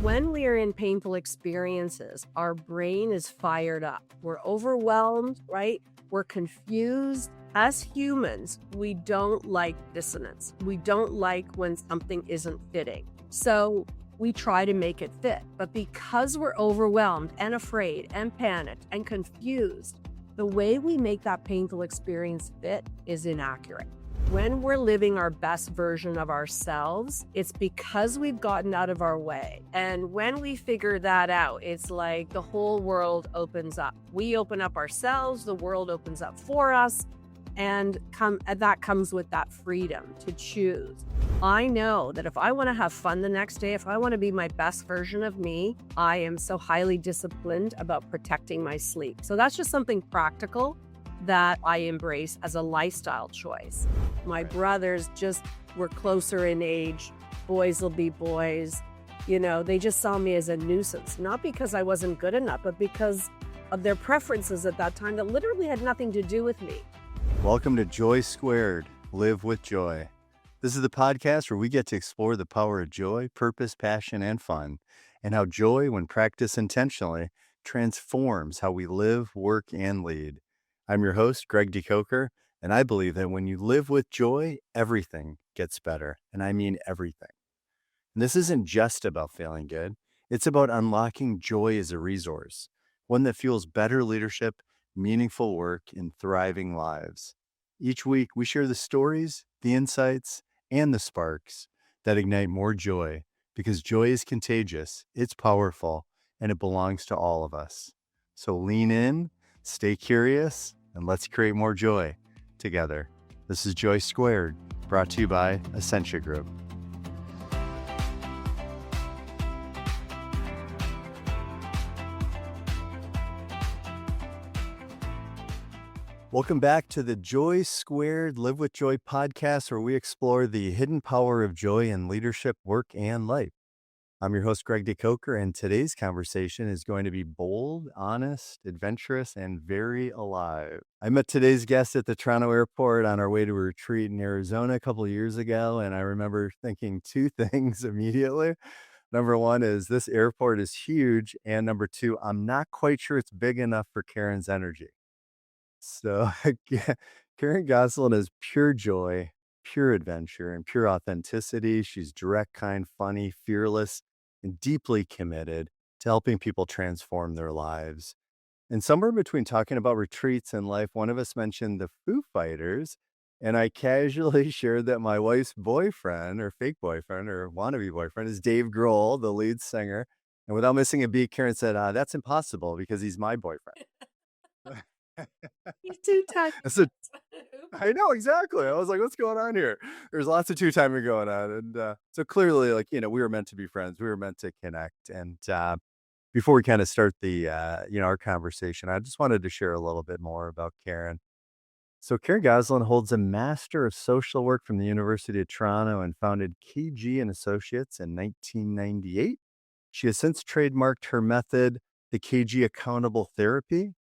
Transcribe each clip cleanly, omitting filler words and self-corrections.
When we are in painful experiences, our brain is fired up. We're overwhelmed, right? We're confused. As humans, we don't like dissonance. We don't like when something isn't fitting. So we try to make it fit. But because we're overwhelmed and afraid and panicked and confused, the way we make that painful experience fit is inaccurate. When we're living our best version of ourselves, it's because we've gotten out of our way. And when we figure that out, it's like the whole world opens up. We open up ourselves, the world opens up for us, and that comes with that freedom to choose. I know that if I want to have fun the next day, if I want to be my best version of me, I am so highly disciplined about protecting my sleep. So that's just something practical that I embrace as a lifestyle choice. My brothers just were closer in age. Boys will be boys. You know, they just saw me as a nuisance, not because I wasn't good enough, but because of their preferences at that time that literally had nothing to do with me. Welcome to JOY², Live with Joy. This is the podcast where we get to explore the power of joy, purpose, passion, and fun, and how joy, when practiced intentionally, transforms how we live, work, and lead. I'm your host, Greg De Koker, and I believe that when you live with joy, everything gets better, and I mean everything. And this isn't just about feeling good. It's about unlocking joy as a resource, one that fuels better leadership, meaningful work, and thriving lives. Each week, we share the stories, the insights, and the sparks that ignite more joy, because joy is contagious, it's powerful, and it belongs to all of us. So lean in, stay curious, and let's create more joy together. This is JOY², brought to you by Essentia Group. Welcome back to the JOY² Live with Joy podcast, where we explore the hidden power of joy in leadership, work, and life. I'm your host, Greg De Koker, and today's conversation is going to be bold, honest, adventurous, and very alive. I met today's guest at the Toronto airport on our way to a retreat in Arizona a couple of years ago, and I remember thinking two things immediately. Number one is this airport is huge, and number two, I'm not quite sure it's big enough for Karen's energy. So Karen Goslin is pure joy, pure adventure, and pure authenticity. She's direct, kind, funny, fearless, and deeply committed to helping people transform their lives. And somewhere between talking about retreats and life, one of us mentioned the Foo Fighters, and I casually shared that my wife's boyfriend, or fake boyfriend, or wannabe boyfriend, is Dave Grohl, the lead singer. And without missing a beat, Karen said, that's impossible because he's my boyfriend. He's two-timing. So I know, exactly. I was like, what's going on here? There's lots of two-timing going on. And so clearly, we were meant to be friends. We were meant to connect. And before we kind of start the, our conversation, I just wanted to share a little bit more about Karen. So Karen Goslin holds a Master of Social Work from the University of Toronto and founded KG and Associates in 1998. She has since trademarked her method, the KG Accountable Therapy.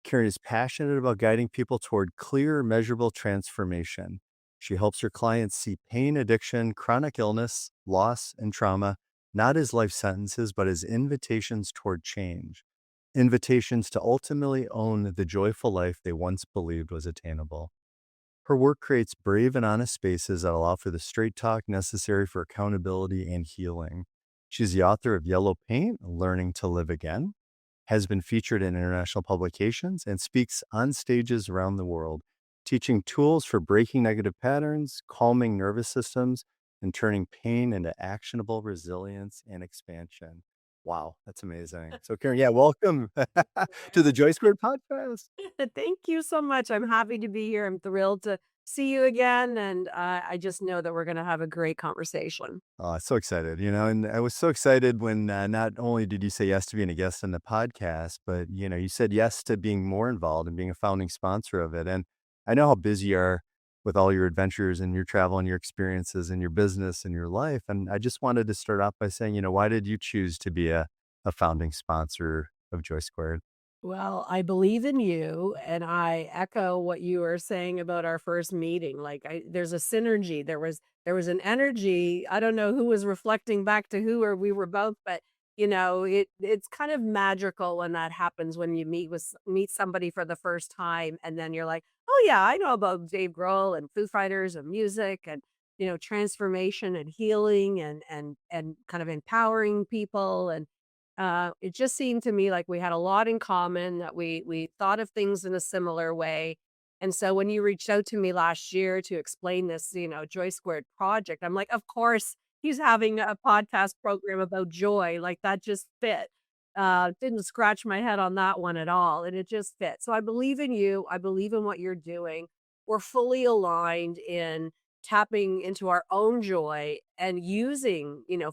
Karen is passionate about guiding people toward clear, measurable transformation. She helps her clients see pain, addiction, chronic illness, loss, and trauma, not as life sentences, but as invitations toward change. Invitations to ultimately own the joyful life they once believed was attainable. Her work creates brave and honest spaces that allow for the straight talk necessary for accountability and healing. She's the author of Yellow Paint, Learning to Live Again, has been featured in international publications, and speaks on stages around the world, teaching tools for breaking negative patterns, calming nervous systems, and turning pain into actionable resilience and expansion. Wow, that's amazing. So Karen, welcome to the JOY² podcast. Thank you so much. I'm happy to be here. I'm thrilled to see you again. And I just know that we're going to have a great conversation. Oh, so excited, and I was so excited when not only did you say yes to being a guest on the podcast, but, you said yes to being more involved and being a founding sponsor of it. And I know how busy you are with all your adventures and your travel and your experiences and your business and your life. And I just wanted to start off by saying, why did you choose to be a founding sponsor of JOY²? Well, I believe in you, and I echo what you were saying about our first meeting. There's a synergy. There was an energy. I don't know who was reflecting back to who, or we were both, but it's kind of magical when that happens when you meet somebody for the first time, and then you're like, oh yeah, I know about Dave Grohl and Foo Fighters and music and transformation and healing and kind of empowering people and it just seemed to me like we had a lot in common, that we thought of things in a similar way. And so when you reached out to me last year to explain this, JOY² project, I'm like, of course he's having a podcast program about joy. Like that just fit. Didn't scratch my head on that one at all. And it just fit. So I believe in you. I believe in what you're doing. We're fully aligned in tapping into our own joy and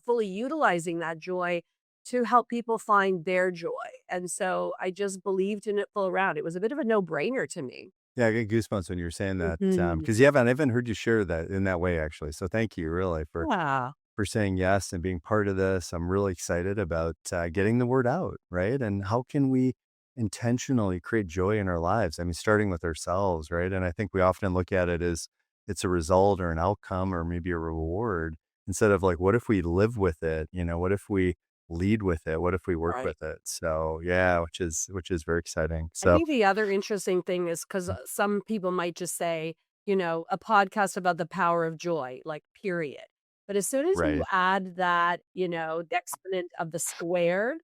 fully utilizing that joy to help people find their joy. And so I just believed in it full round. It was a bit of a no-brainer to me. Yeah, I get goosebumps when you're saying that, Mhm. because I haven't heard you share that in that way, actually. So thank you, really, Yeah, for saying yes and being part of this. I'm really excited about getting the word out, right? And how can we intentionally create joy in our lives? I mean, starting with ourselves, right? And I think we often look at it as it's a result or an outcome or maybe a reward instead of like, what if we live with it? What if we lead with it? What if we work right. with it? So yeah, which is very exciting. I So think the other interesting thing is because some people might just say, a podcast about the power of joy, like, period. But as soon as you right, add that, the exponent of the squared,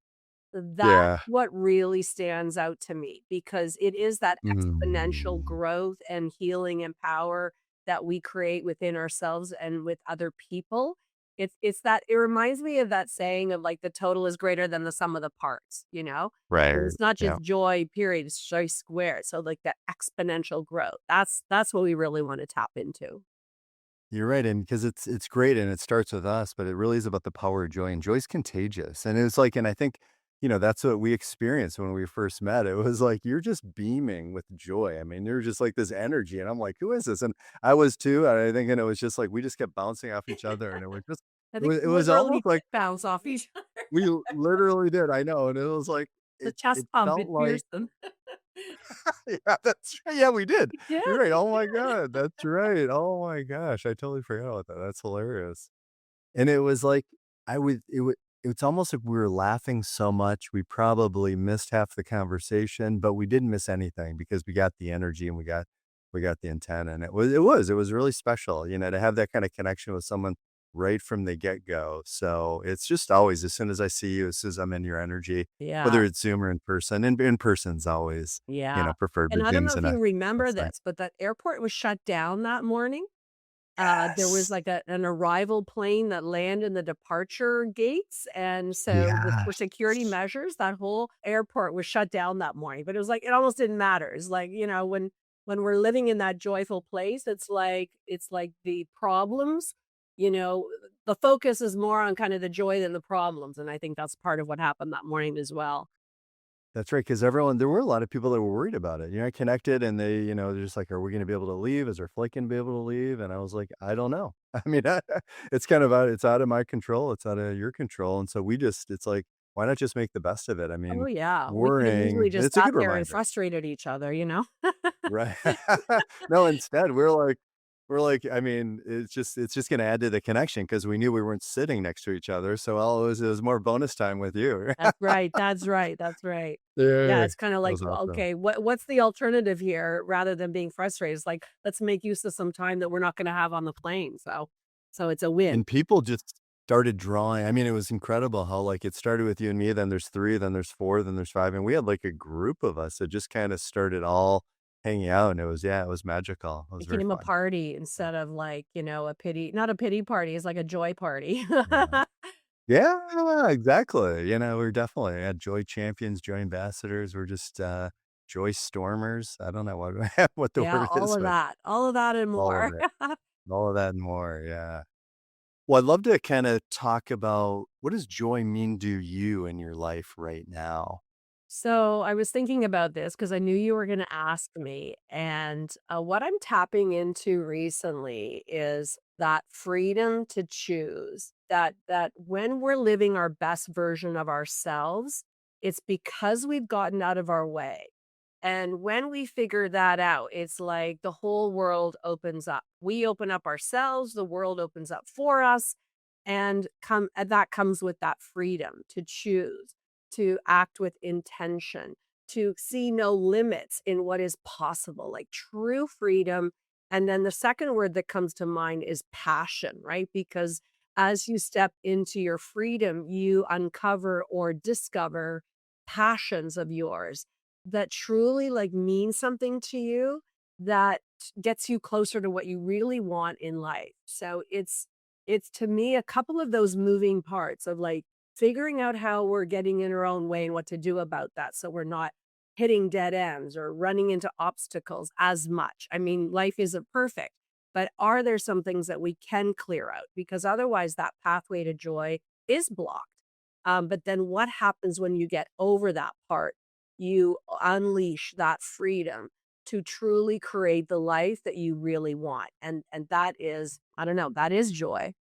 that's yeah. what really stands out to me because it is that exponential Mm. growth and healing and power that we create within ourselves and with other people. It reminds me of that saying of like the total is greater than the sum of the parts. And Right. it's not Yeah. just joy, period, it's joy squared. So like that exponential growth. That's what we really want to tap into. You're right, and because it's great and it starts with us, but it really is about the power of joy, and joy's contagious, and it's like and I think, that's what we experienced when we first met. It was like, you're just beaming with joy. I mean, you're just like this energy, and I'm like, "Who is this?" And I was too, and I think and it was just like we just kept bouncing off each other, and it was just I it think was it we was literally almost like did bounce off each other. we literally did, I know, and it was like The it chest pump, felt it like pierced them. yeah, that's right. Yeah, we did. We did, You're right. we Oh my did. god, that's right. Oh my gosh, I totally forgot about that. That's hilarious. And it was like I would it's almost like we were laughing so much, we probably missed half the conversation, but we didn't miss anything because we got the energy and we got the intent, and it was really special, to have that kind of connection with someone right from the get-go. So, it's just always as soon as I see you, as soon as I'm in your energy, Yeah. whether it's Zoom or in person, and in person's always, Yeah, preferred, and but I don't know Zoom's if in you a remember that's nice. this, but that airport was shut down that morning. There was Yes. like an arrival plane that landed in the departure gates, and so for Yes. security measures, that whole airport was shut down that morning, but it was like it almost didn't matter. It's like, when we're living in that joyful place, it's like the problems, you know, the focus is more on kind of the joy than the problems, and I think that's part of what happened that morning as well. That's right, because there were a lot of people that were worried about it. I connected and they're just like, "Are we gonna be able to leave? Is our flight gonna be able to leave?" And I was like, "I don't know." I mean, it's kind of it's out of my control, it's out of your control, and so it's like, why not just make the best of it? I Oh, mean, yeah. We could have easily worrying just it's a sat good there and reminder. frustrated each other? Right. No, instead, we're like, I mean, it's just gonna add to the connection because we knew we weren't sitting next to each other, so all it was more bonus time with you. That's right, that's right, that's right. Yeah, Yeah. it's kinda That like, was well, awesome. okay, what's the alternative here rather than being frustrated? It's like, let's make use of some time that we're not gonna have on the plane, so it's a win. And people just started drawing. I mean, it was incredible how, like, it started with you and me, then there's 3, then there's 4, then there's 5, and we had, like, a group of us that just kinda started all hanging out, and it was magical. It was very Became a fun. party Yeah. instead of like, a pity not a pity party, it's like a joy party. Yeah. Yeah, exactly. We're definitely joy champions, joy ambassadors. We're just, joy stormers. I don't know what what the Yeah, word is, but all of that and all of more. it. All of that and more, yeah. Well, I'd love to kinda talk about what does joy mean to you in your life right now? So I was thinking about this because I knew you were going to ask me. And what I'm tapping into recently is that freedom to choose that when we're living our best version of ourselves, It's because we've gotten out of our way. And when we figure that out, it's like the whole world opens up. We open up ourselves, the world opens up for us, and that comes with that freedom to choose, to act with intention, to see no limits in what is possible, like true freedom. And then the second word that comes to mind is passion, right? Because as you step into your freedom, you uncover or discover passions of yours that truly like mean something to you, that gets you closer to what you really want in life. So it's to me a couple of those moving parts of like figuring out how we're getting in our own way and what to do about that so we're not hitting dead ends or running into obstacles as much. I mean, life isn't perfect, but are there some things that we can clear out? Because otherwise, that pathway to joy is blocked. But then what happens when you get over that part? You unleash that freedom to truly create the life that you really want. And that is, I don't know, that is joy.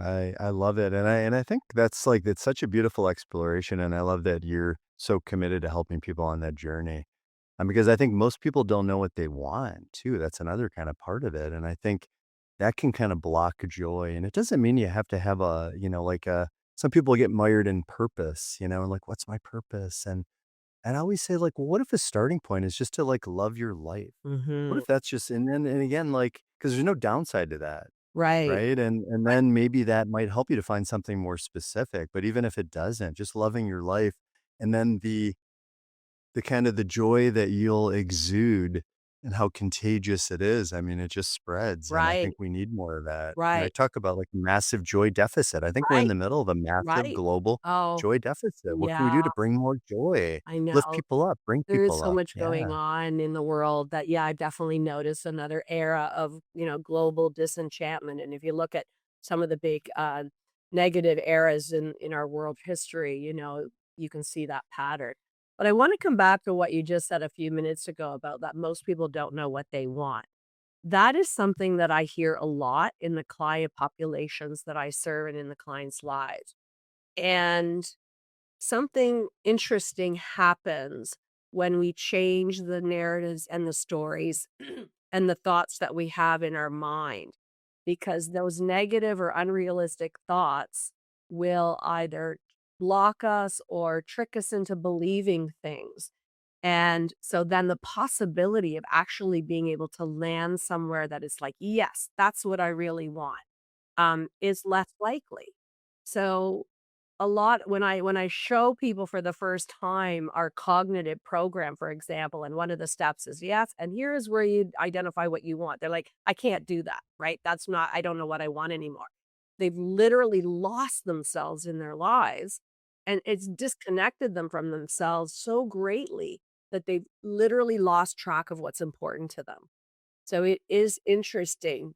I love it, and I think that's like it's such a beautiful exploration, and I love that you're so committed to helping people on that journey. Because I think most people don't know what they want too. That's another kind of part of it, and I think that can kind of block joy. And it doesn't mean you have to have a, like a. Some people get mired in purpose, and like, what's my purpose? And I always say, like, well, what if the starting point is just to like love your life? What Mhm. if that's just and again, like, because there's no downside to that. Right. Right? And Right. then maybe that might help you to find something more specific, but even if it doesn't, just loving your life and then the kind of the joy that you'll exude and how contagious it is. I mean, it just spreads, and I think Right. we need more of that. I Right. talk about, like, massive joy deficit. I think we're in Right. the middle of a massive Right. global Oh, joy deficit. What can we yeah, do to bring more joy? I Lift know. people up, bring There is people so up. much going Yeah. on in the world that, yeah, I've definitely noticed another era of, global disenchantment. And if you look at some of the big negative eras in our world history, you can see that pattern. But I want to come back to what you just said a few minutes ago about that most people don't know what they want. That is something that I hear a lot in the client populations that I serve and in the clients' lives. And something interesting happens when we change the narratives and the stories and the thoughts that we have in our mind, because those negative or unrealistic thoughts will either block us or trick us into believing things. And so then the possibility of actually being able to land somewhere that is like, yes, that's what I really want, is less likely. So a lot when I show people for the first time our cognitive program, for example, and one of the steps is, yes, and here is where you identify what you want. They're like, I can't do that, right? That's not, I don't know what I want anymore. They've literally lost themselves in their lives, and it's disconnected them from themselves so greatly that they've literally lost track of what's important to them. So it is interesting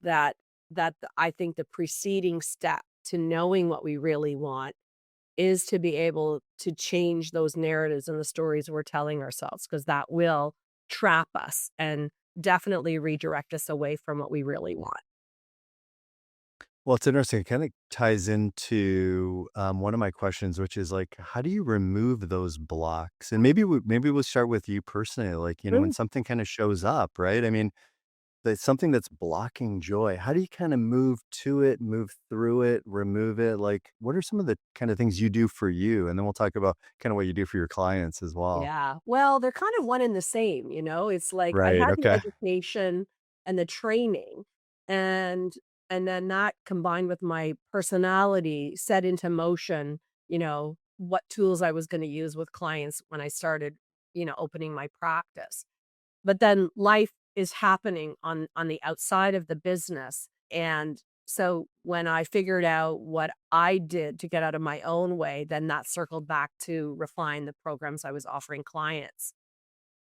I think the preceding step to knowing what we really want is to be able to change those narratives and the stories we're telling ourselves, because that will trap us and definitely redirect us away from what we really want. Well, it's interesting. It kind of ties into one of my questions, which is like, how do you remove those blocks? And maybe we'll start with you personally. Like, when Mm. something kind of shows up, right? I mean, there's something that's blocking joy. How do you kind of move to it, move through it, remove it? Like, what are some of the kind of things you do for you? And then we'll talk about kind of what you do for your clients as well. Yeah. Well, they're kind of one and the same, It's like I Right. had the Okay. education and the training, and and then that combined with my personality set into motion, what tools I was going to use with clients when I started, opening my practice. But then life is happening on the outside of the business, and so when I figured out what I did to get out of my own way, then that circled back to refine the programs I was offering clients.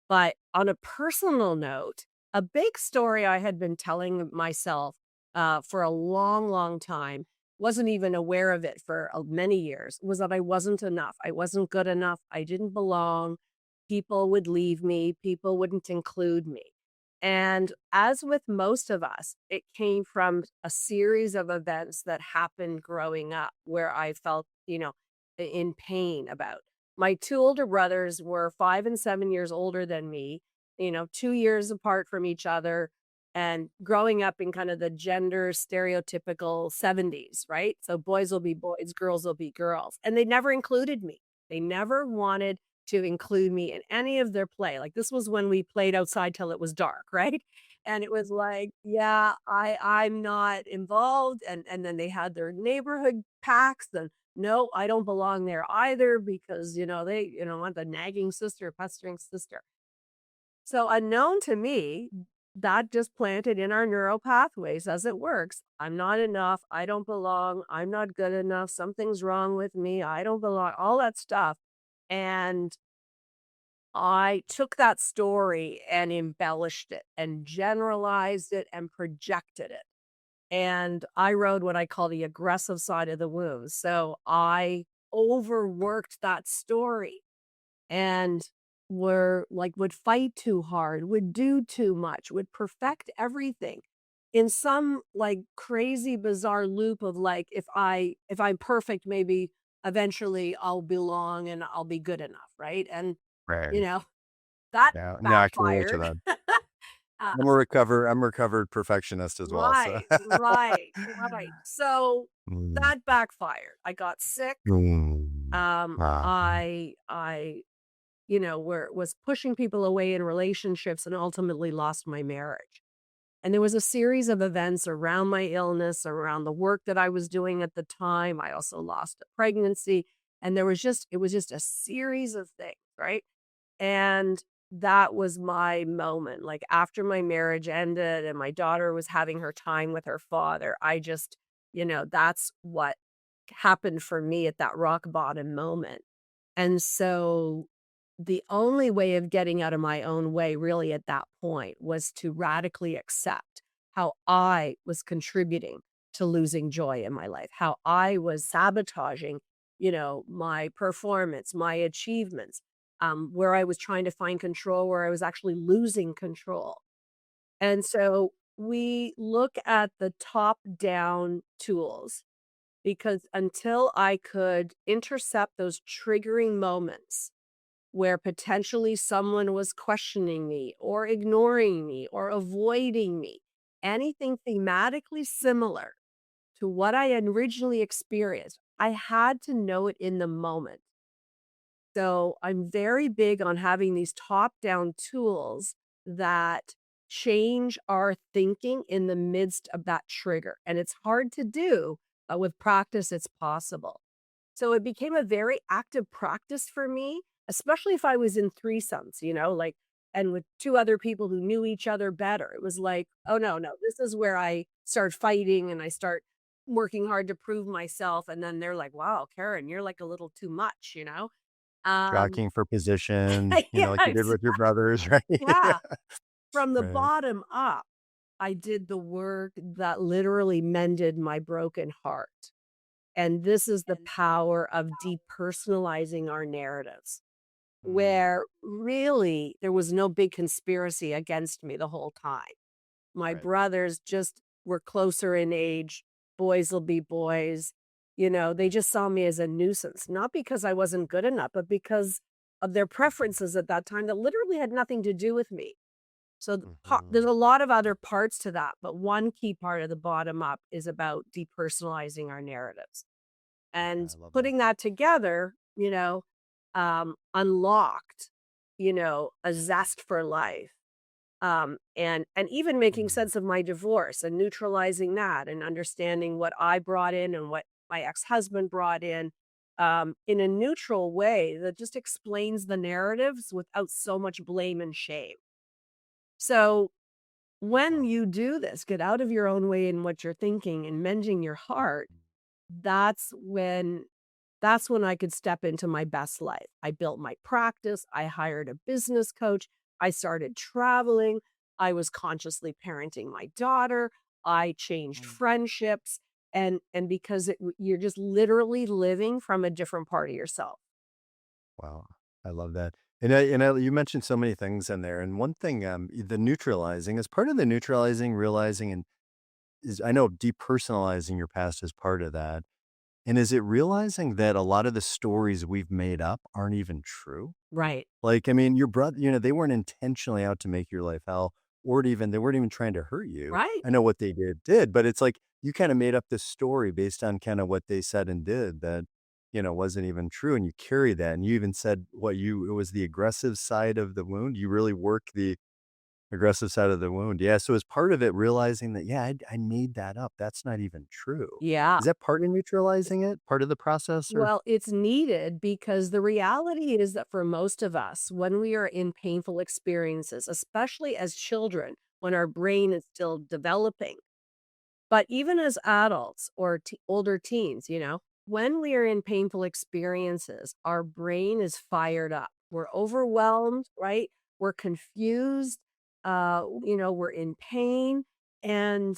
But on a personal note, a big story I had been telling myself, for a long, long time, wasn't even aware of it for, many years, was that I wasn't enough. I wasn't good enough. I didn't belong. People would leave me. People wouldn't include me. And as with most of us, it came from a series of events that happened growing up where I felt, in pain about. My two older brothers were 5 and 7 years older than me, 2 years apart from each other, and growing up in kind of the gender stereotypical 70s, right? So boys will be boys, girls will be girls. And they never included me. They never wanted to include me in any of their play. Like this was when we played outside till it was dark, right? And it was like, yeah, I'm not involved. And then they had their neighborhood packs and no, I don't belong there either because, they, want the nagging sister, pestering sister. So unknown to me, that just planted in our neural pathways as it works. I'm not enough. I don't belong. I'm not good enough. Something's wrong with me. I don't belong. All that stuff. And I took that story and embellished it and generalized it and projected it. And I rode what I call the aggressive side of the wound. So I overworked that story and would fight too hard, would do too much, would perfect everything in some like crazy bizarre loop of like if I'm perfect, maybe eventually I'll belong and I'll be good enough, right? And you Right. know, that Yeah. No, I can relate to backfired. that. uh, I'm a recovered perfectionist as well. So. right. So Mm. that backfired. I got sick. Mm. Ah. I where was pushing people away in relationships and ultimately lost my marriage. And there was a series of events around my illness, around the work that I was doing at the time. I also lost a pregnancy. And it was just a series of things, right? And that was my moment. Like after my marriage ended and my daughter was having her time with her father, I just, that's what happened for me at that rock bottom moment. And so the only way of getting out of my own way really at that point was to radically accept how I was contributing to losing joy in my life, how I was sabotaging, my performance, my achievements, where I was trying to find control, where I was actually losing control. And so we look at the top down tools because until I could intercept those triggering moments where potentially someone was questioning me or ignoring me or avoiding me, anything thematically similar to what I had originally experienced, I had to know it in the moment. So I'm very big on having these top down tools that change our thinking in the midst of that trigger. And it's hard to do, but with practice, it's possible. So it became a very active practice for me, especially if I was in threesomes, like, and with two other people who knew each other better. It was like, oh, no, no, this is where I start fighting and I start working hard to prove myself. And then they're like, wow, Karen, you're like a little too much. Um, Jockeying for position, yeah, like you did with your brothers, right? yeah. From the Right. bottom up, I did the work that literally mended my broken heart. And this is the power of depersonalizing our narratives, Mm. where really there was no big conspiracy against me the whole time. My Right. brothers just were closer in age. Boys will be boys. They just saw me as a nuisance, not because I wasn't good enough, but because of their preferences at that time that literally had nothing to do with me. So there's Mhm. a lot of other parts to that, but one key part of the bottom up is about depersonalizing our narratives. Yeah, And I love that. putting that together, unlocked, a zest for life. And even making Mm. sense of my divorce and neutralizing that and understanding what I brought in and what my ex-husband brought in a neutral way that just explains the narratives without so much blame and shame. So when Wow. you do this, get out of your own way in what you're thinking and mending your heart, that's when that's when I could step into my best life. I built my practice, I hired a business coach, I started traveling, I was consciously parenting my daughter, I changed Mm. friendships, and because you're just literally living from a different part of yourself. Wow, I love that. You mentioned so many things in there, and one thing, the neutralizing is part of the neutralizing, realizing, and is I know depersonalizing your past is part of that. And is it realizing that a lot of the stories we've made up aren't even true? Right. Like, I mean, your brother, they weren't intentionally out to make your life hell or to even they weren't even trying to hurt you. Right. I know what they did, but it's like you kinda made up this story based on kinda what they said and did that, wasn't even true, and you carry that, and you even said what you it was the aggressive side of the wound. You really work the aggressive side of the wound. Yeah, so as part of it realizing that, yeah, I made that up. That's not even true. Yeah. Is that part of neutralizing it? Part of the process or Well, it's needed because the reality is that for most of us, when we are in painful experiences, especially as children, when our brain is still developing, but even as adults or older teens, when we are in painful experiences, our brain is fired up. We're overwhelmed, right? We're confused. We're in pain. And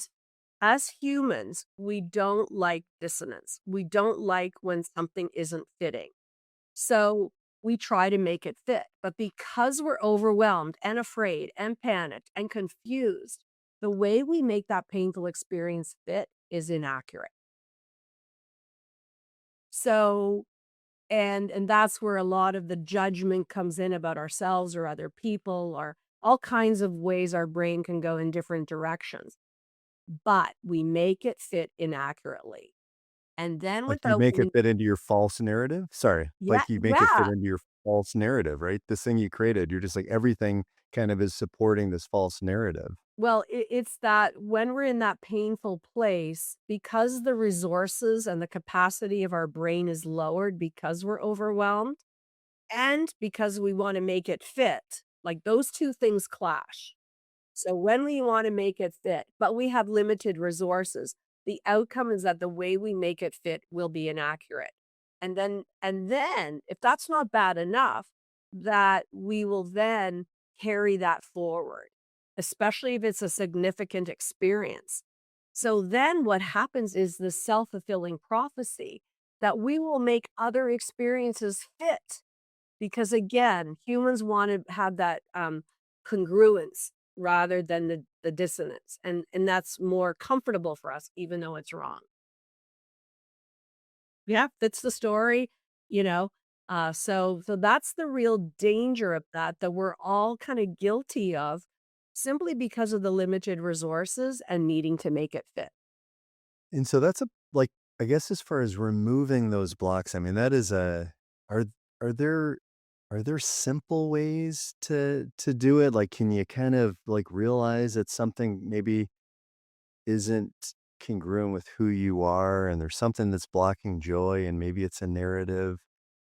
as humans, we don't like dissonance. We don't like when something isn't fitting. So we try to make it fit. But because we're overwhelmed and afraid and panicked and confused, the way we make that painful experience fit is inaccurate. So and that's where a lot of the judgment comes in about ourselves or other people or all kinds of ways our brain can go in different directions. But we make it fit inaccurately. And then like you without make it being fit into your false narrative? Sorry, yeah, like you make it fit yeah. into your false narrative, right? This thing you created, you're just like everything kind of is supporting this false narrative. Well, it's that when we're in that painful place, because the resources and the capacity of our brain is lowered because we're overwhelmed and because we want to make it fit, like those two things clash. So when we want to make it fit, but we have limited resources, the outcome is that the way we make it fit will be inaccurate. And then if that's not bad enough, that we will then carry that forward, especially if it's a significant experience. So then what happens is the self-fulfilling prophecy that we will make other experiences fit because again, humans want to have that congruence rather than the dissonance. And that's more comfortable for us, even though it's wrong. Yeah, fits the story, you know. So that's the real danger of that we're all kind of guilty of simply because of the limited resources and needing to make it fit. And so that's a like, I guess as far as removing those blocks, I mean, that is a are are there are there simple ways to do it? Like, can you kind of like realize that something maybe isn't congruent with who you are and there's something that's blocking joy and maybe it's a narrative?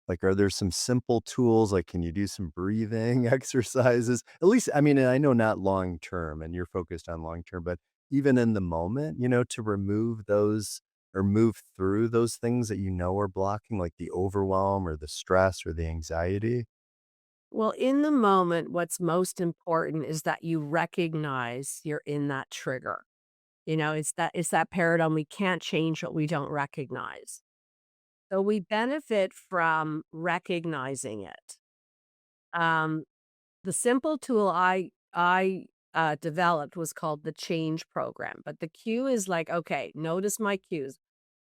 Like, are there some simple tools? Like, can you do some breathing exercises? At least, I mean, and I know not long term and you're focused on long term, but even in the moment, to remove those or move through those things that are blocking, like the overwhelm or the stress or the anxiety. Well, in the moment, what's most important is that you recognize you're in that trigger. It's that paradigm. We can't change what we don't recognize. So we benefit from recognizing it. Um, the simple tool I developed was called the change program. But the cue is like, okay, notice my cues.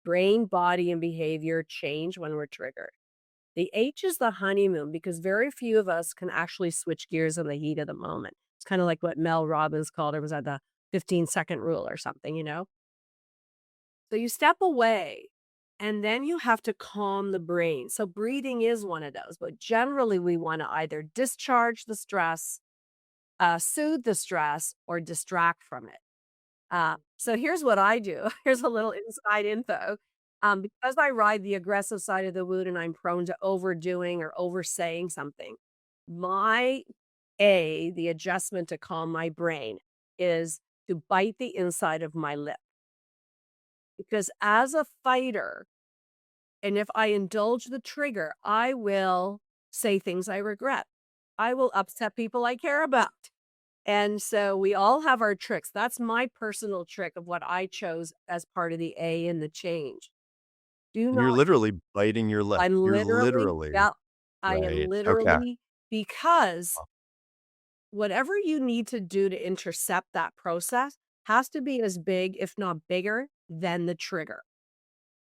Brain, body, and behavior change when we're triggered. The H is the honeymoon because very few of us can actually switch gears in the heat of the moment. It's kind of like what Mel Robbins called it was at the 15-second rule or something. So you step away and then you have to calm the brain. So breathing is one of those, but generally we want to either discharge the stress, soothe the stress, or distract from it. So here's what I do. Here's a little inside info. Because I ride the aggressive side of the wound and I'm prone to overdoing or oversaying something, my the adjustment to calm my brain is to bite the inside of my lip. Because as a fighter, and if I indulge the trigger, I will say things I regret. I will upset people I care about. And so we all have our tricks. That's my personal trick of what I chose as part of the A in the change. Do And you're not literally biting your lip. I'm You're literally literally yeah, I am right. Okay. literally because whatever you need to do to intercept that process has to be as big, if not bigger, than the trigger.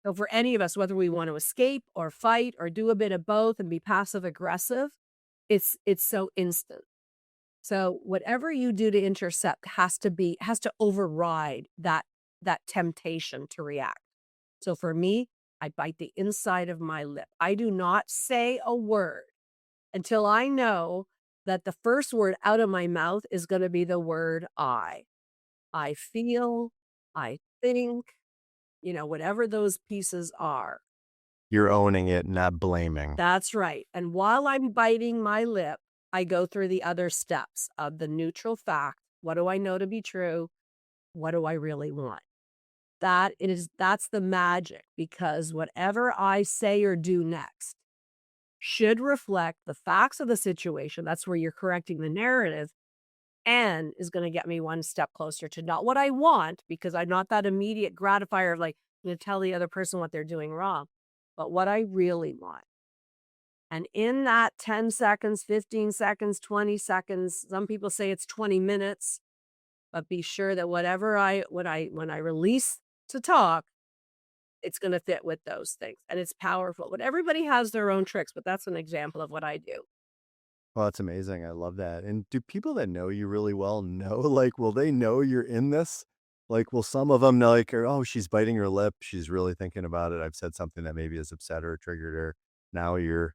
So for any of us, whether we want to escape or fight or do a bit of both and be passive aggressive, it's so instant. So whatever you do to intercept has to override that temptation to react. So for me, I bite the inside of my lip. I do not say a word until I know that the first word out of my mouth is going to be the word I. I feel, I think, whatever those pieces are. You're owning it, not blaming. That's right. And while I'm biting my lip, I go through the other steps of the neutral fact. What do I know to be true? What do I really want? That's the magic, because whatever I say or do next should reflect the facts of the situation. That's where you're correcting the narrative, and is going to get me one step closer to not what I want, because I'm not that immediate gratifier of like, I'm going to tell the other person what they're doing wrong, but what I really want. And in that 10 seconds, 15 seconds, 20 seconds, some people say it's 20 minutes, but be sure that when I release to talk, it's going to fit with those things. And it's powerful. But everybody has their own tricks, but that's an example of what I do. Well, that's amazing. I love that. And do people that know you really well know, like, will they know you're in this? Like, will some of them know, like, oh, she's biting her lip. She's really thinking about it. I've said something that maybe has upset her, triggered her. Now you're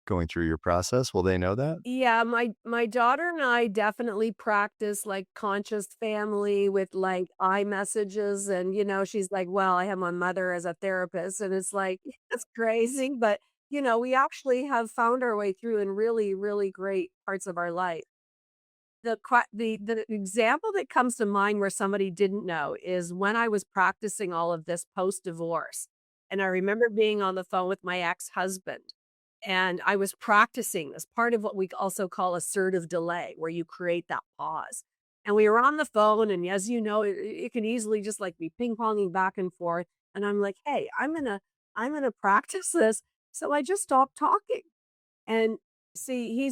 going through your process. Will they know that? Yeah, my daughter and I definitely practice like conscious family with like I messages, and she's like, "Well, I have my mother as a therapist," and it's like it's crazy, but we actually have found our way through in really really great parts of our life. The example that comes to mind where somebody didn't know is when I was practicing all of this post-divorce, and I remember being on the phone with my ex-husband, and I was practicing this, part of what we also call assertive delay, where you create that pause. And we were on the phone, and as you know, it can easily just like be ping-ponging back and forth, and I'm like, "Hey, I'm gonna practice this." So I just stopped talking. And see, he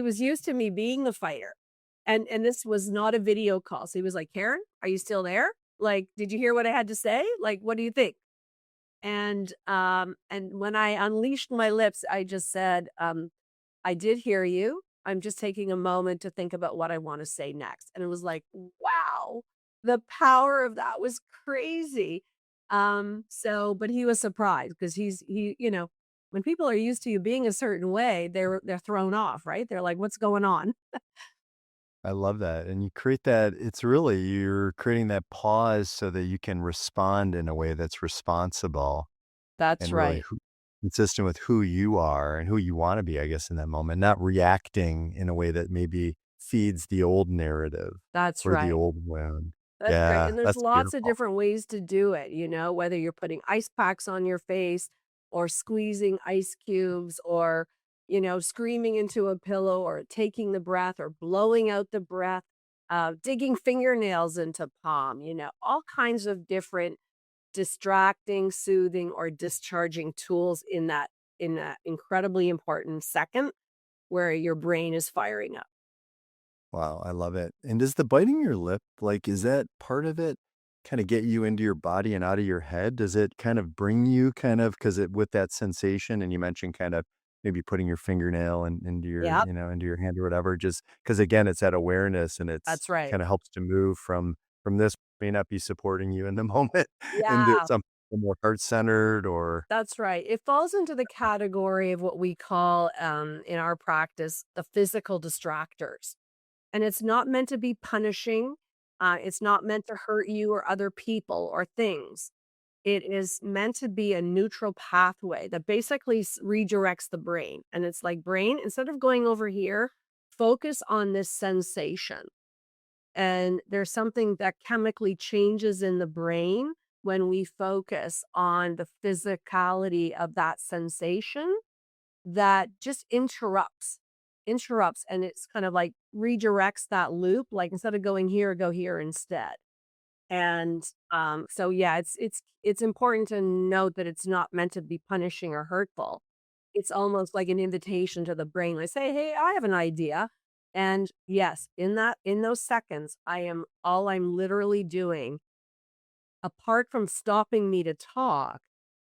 was used to me being the fighter. And this was not a video call. So he was like, "Karen, are you still there? Like, did you hear what I had to say? Like, what do you think?" And when I unleashed my lips, I just said, "I did hear you. I'm just taking a moment to think about what I want to say next." And it was like, wow, the power of that was crazy. But he was surprised because when people are used to you being a certain way, they're thrown off, right? They're like, "What's going on?" I love that. And you create that, it's really, you're creating that pause so that you can respond in a way that's responsible That's and really right. consistent with who you are and who you want to be, I guess, in that moment, not reacting in a way that maybe feeds the old narrative That's or the right. old wound. That's right, Yeah, and there's that's lots of beautiful. different ways to do it, whether you're putting ice packs on your face or squeezing ice cubes or, screaming into a pillow or taking the breath or blowing out the breath, digging fingernails into palm, all kinds of different distracting, soothing, or discharging tools in that incredibly important second where your brain is firing up. Wow, I love it. And does the biting your lip, like, is that part of it kind of get you into your body and out of your head? Does it kind of bring you kind of, because it with that sensation, and you mentioned kind of maybe putting your fingernail into your, Yep, into your hand or whatever, just because again, it's that awareness and it's that's right. kind of helps to move from this may not be supporting you in the moment into Yeah. something more heart centered or That's right. It falls into the category of what we call, in our practice, the physical distractors. And it's not meant to be punishing. It's not meant to hurt you or other people or things. It is meant to be a neutral pathway that basically redirects the brain. And it's like, brain, instead of going over here, focus on this sensation. And there's something that chemically changes in the brain when we focus on the physicality of that sensation that just interrupts, and it's kind of like redirects that loop, like instead of going here, go here instead. And so yeah, it's important to note that it's not meant to be punishing or hurtful. It's almost like an invitation to the brain, like, say, "Hey, I have an idea." And yes, in those seconds, I'm literally doing, apart from stopping me to talk,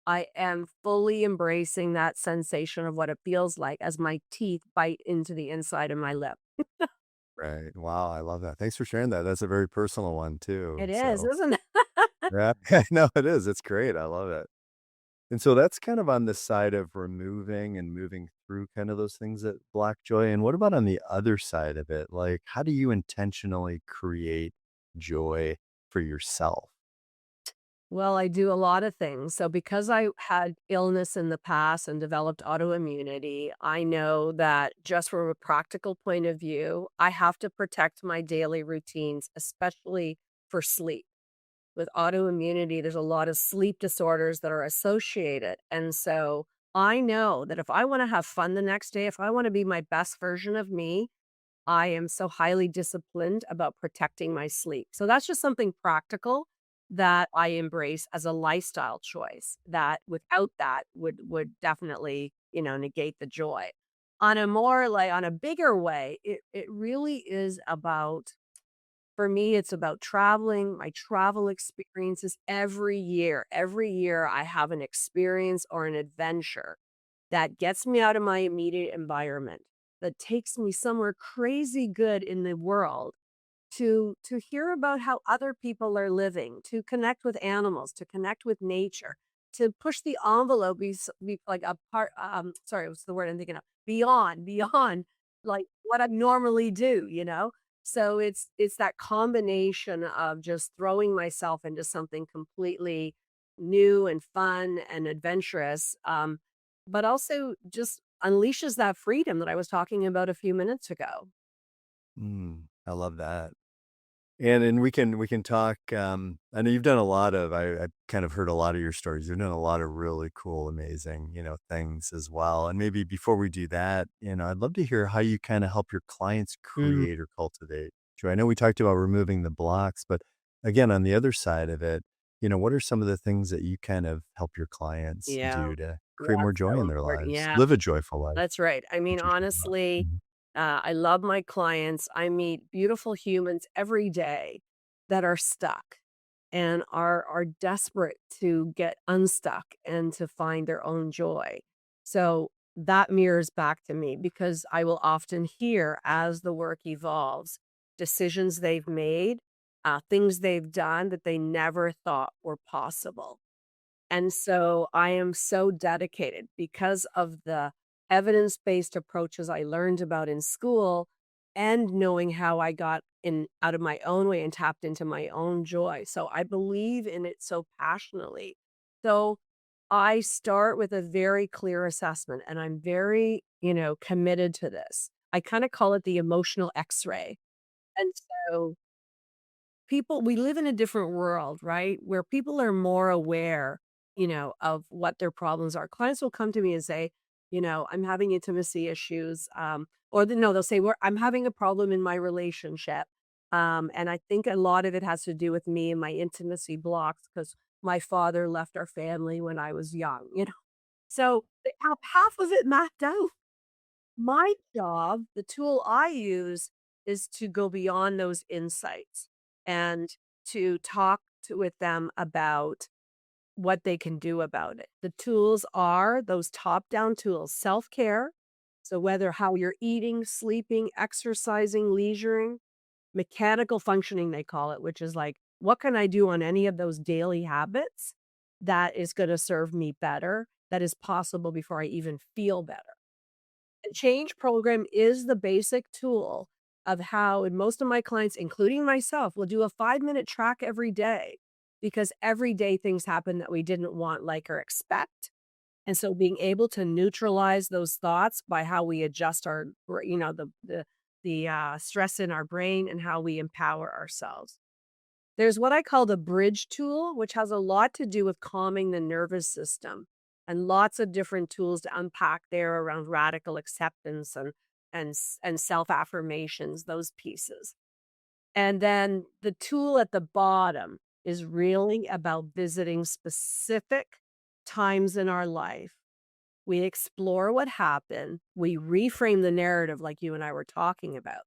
I am fully embracing that sensation of what it feels like as my teeth bite into the inside of my lip. Right. Wow, I love that. Thanks for sharing that. That's a very personal one too. It is, So, isn't it? yeah, no, it is. It's great. I love it. And so that's kind of on the side of removing and moving through kind of those things that block joy. And what about on the other side of it? Like, how do you intentionally create joy for yourself? Well, I do a lot of things. So, because I had illness in the past and developed autoimmunity, I know that just from a practical point of view, I have to protect my daily routines, especially for sleep. With autoimmunity, there's a lot of sleep disorders that are associated. And so I know that if I want to have fun the next day, if I want to be my best version of me, I am so highly disciplined about protecting my sleep. So that's just something practical that I embrace as a lifestyle choice that without that would definitely, negate the joy. On a more like on a bigger way, it really is about for me, it's about traveling, my travel experiences every year. Every year, I have an experience or an adventure that gets me out of my immediate environment, that takes me somewhere crazy good in the world to hear about how other people are living, to connect with animals, to connect with nature, to push the envelope, be like a part. Sorry, what's the word I'm thinking of? Beyond, like what I normally do. So it's that combination of just throwing myself into something completely new and fun and adventurous, but also just unleashes that freedom that I was talking about a few minutes ago. I love that. And we can talk, I know you've done a lot of I kind of heard a lot of your stories. You've done a lot of really cool, amazing, things as well. And maybe before we do that, I'd love to hear how you kinda help your clients create or cultivate joy. I know we talked about removing the blocks, but again, on the other side of it, what are some of the things that you kind of help your clients Yeah. do to Yeah, create more it's joy so in their important. lives? Yeah, Live a joyful life, that's right. I mean, what you talk about. honestly, Mhm. I love my clients. I meet beautiful humans every day that are stuck and are desperate to get unstuck and to find their own joy. So that mirrors back to me because I will often hear as the work evolves, decisions they've made, things they've done that they never thought were possible. And so I am so dedicated because of the evidence-based approaches I learned about in school and knowing how I got in out of my own way and tapped into my own joy. So I believe in it so passionately. So I start with a very clear assessment and I'm very, committed to this. I kind of call it the emotional x-ray. And so we live in a different world, right? Where people are more aware, of what their problems are. Clients will come to me and say, I'm having intimacy issues. No, they'll say, I'm having a problem in my relationship. And I think a lot of it has to do with me and my intimacy blocks because my father left our family when I was young. So they have half of it mapped out. My job, the tool I use is to go beyond those insights and to with them about what they can do about it. The tools are those top-down tools, self-care. So whether how you're eating, sleeping, exercising, leisuring, mechanical functioning, they call it, which is like, what can I do on any of those daily habits that is going to serve me better, that is possible before I even feel better? The change program is the basic tool of how and most of my clients, including myself, will do a 5-minute track every day because every day things happen that we didn't want, like, or expect. And so being able to neutralize those thoughts by how we adjust the stress in our brain and how we empower ourselves. There's what I call the bridge tool, which has a lot to do with calming the nervous system and lots of different tools to unpack there around radical acceptance and self-affirmations, those pieces. And then the tool at the bottom is really about visiting specific times in our life. We explore what happened, we reframe the narrative like you and I were talking about.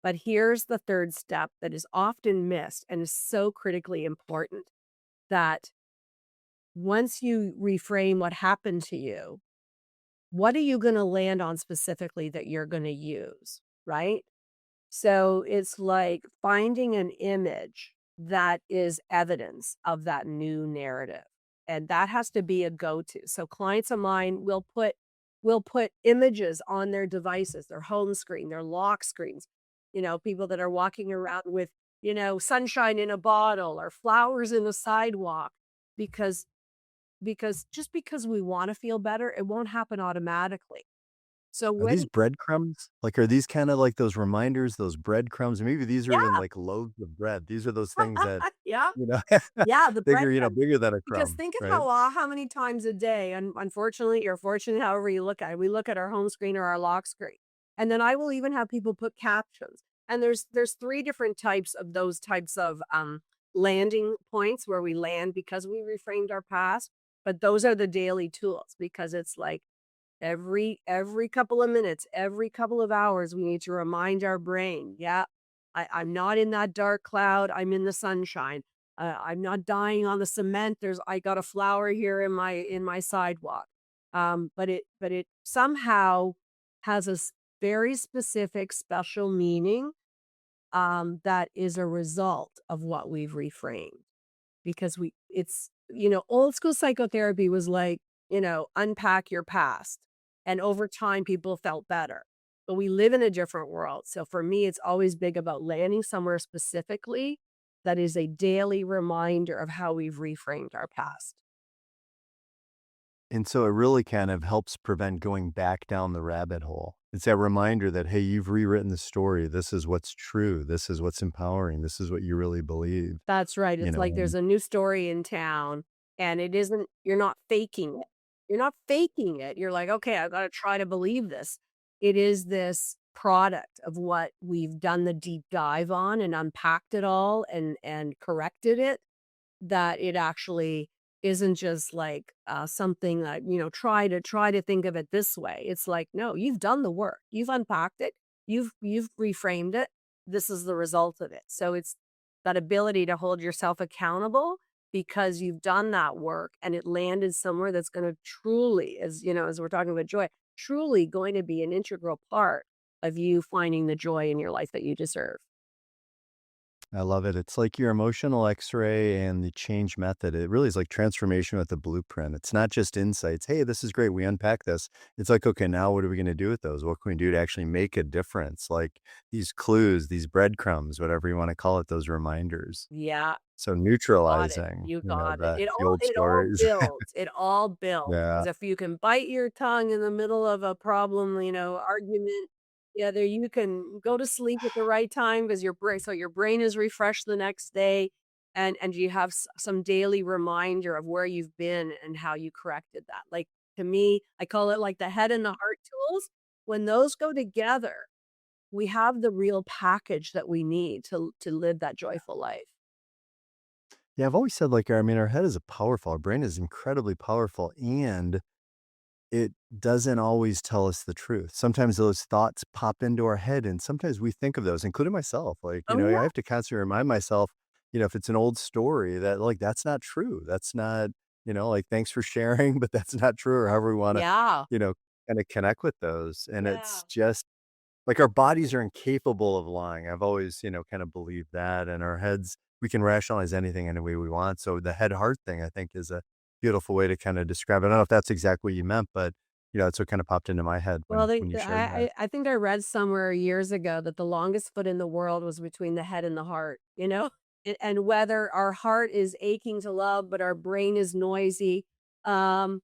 But here's the third step that is often missed and is so critically important that once you reframe what happened to you, what are you going to land on specifically that you're going to use? Right. So it's like finding an image that is evidence of that new narrative. And that has to be a go-to. So clients of mine will put images on their devices, their home screen, their lock screens. People that are walking around with, sunshine in a bottle or flowers in the sidewalk because just because we want to feel better, it won't happen automatically. So Are these when breadcrumbs? Like, are these kinda like those reminders, those breadcrumbs? Maybe these are even yeah, like loaves of bread. These are those things that, yeah, you know, yeah, the bigger, breadcrumbs. bigger than a Because crumb, think of right? how many times a day, and unfortunately or fortunately, however you look at it, we look at our home screen or our lock screen. And then I will even have people put captions. And there's three different types of those types of landing points where we land because we reframed our past. But those are the daily tools because it's like every couple of minutes, every couple of hours, we need to remind our brain, yeah, I'm not in that dark cloud. I'm in the sunshine. I'm not dying on the cement. I got a flower here in my sidewalk. But it somehow has a very specific, special meaning that is a result of what we've reframed because old school psychotherapy was like, unpack your past. And over time, people felt better. But we live in a different world. So for me, it's always big about landing somewhere specifically that is a daily reminder of how we've reframed our past. And so it really kind of helps prevent going back down the rabbit hole. It's that reminder that, hey, you've rewritten the story. This is what's true. This is what's empowering. This is what you really believe, That's right. you It's know? like there's a new story in town and it isn't, you're not faking it. You're not faking it. You're like, okay, I got to try to believe this. It is this product of what we've done the deep dive on and unpacked it all and corrected it that it actually isn't just like something that, try to think of it this way. It's like, no, you've done the work. You've unpacked it. You've reframed it. This is the result of it. So it's that ability to hold yourself accountable because you've done that work and it landed somewhere that's going to truly, as we're talking about joy, truly going to be an integral part of you finding the joy in your life that you deserve. I love it. It's like your emotional X-ray and the change method. It really is like transformation with a blueprint. It's not just insights. Hey, this is great. We unpack this. It's like, okay, now what are we going to do with those? What can we do to actually make a difference? Like these clues, these breadcrumbs, whatever you want to call it, those reminders. Yeah, So got it. neutralizing, You got it. the old It all stories. builds. It all builds. Yeah, Because if you can bite your tongue in the middle of a problem, argument, yeah, there you can go to sleep at the right time because your brain is refreshed the next day, and you have some daily reminder of where you've been and how you corrected that. Like to me, I call it like the head and the heart tools. When those go together, we have the real package that we need to live that joyful life. yeah. I've always said like, I mean, our head is a powerful, our brain is incredibly powerful, and it doesn't always tell us the truth. Sometimes those thoughts pop into our head, and sometimes we think of those, including myself. Like, Oh I yeah, have to constantly remind myself, if it's an old story that like that's not true. That's not, like thanks for sharing, but that's not true, or however we want to, yeah. you know, kind of connect with those. And Yeah. it's just like our bodies are incapable of lying. I've always, kind of believed that. And our heads, we can rationalize anything any way we want. So the head heart thing, I think, is a beautiful way to kind of describe it. I don't know if that's exactly what you meant, but it's what kind of popped into my head Well, when you shared that. I think I read somewhere years ago that the longest foot in the world was between the head and the heart, you know? And whether our heart is aching to love, but our brain is noisy, or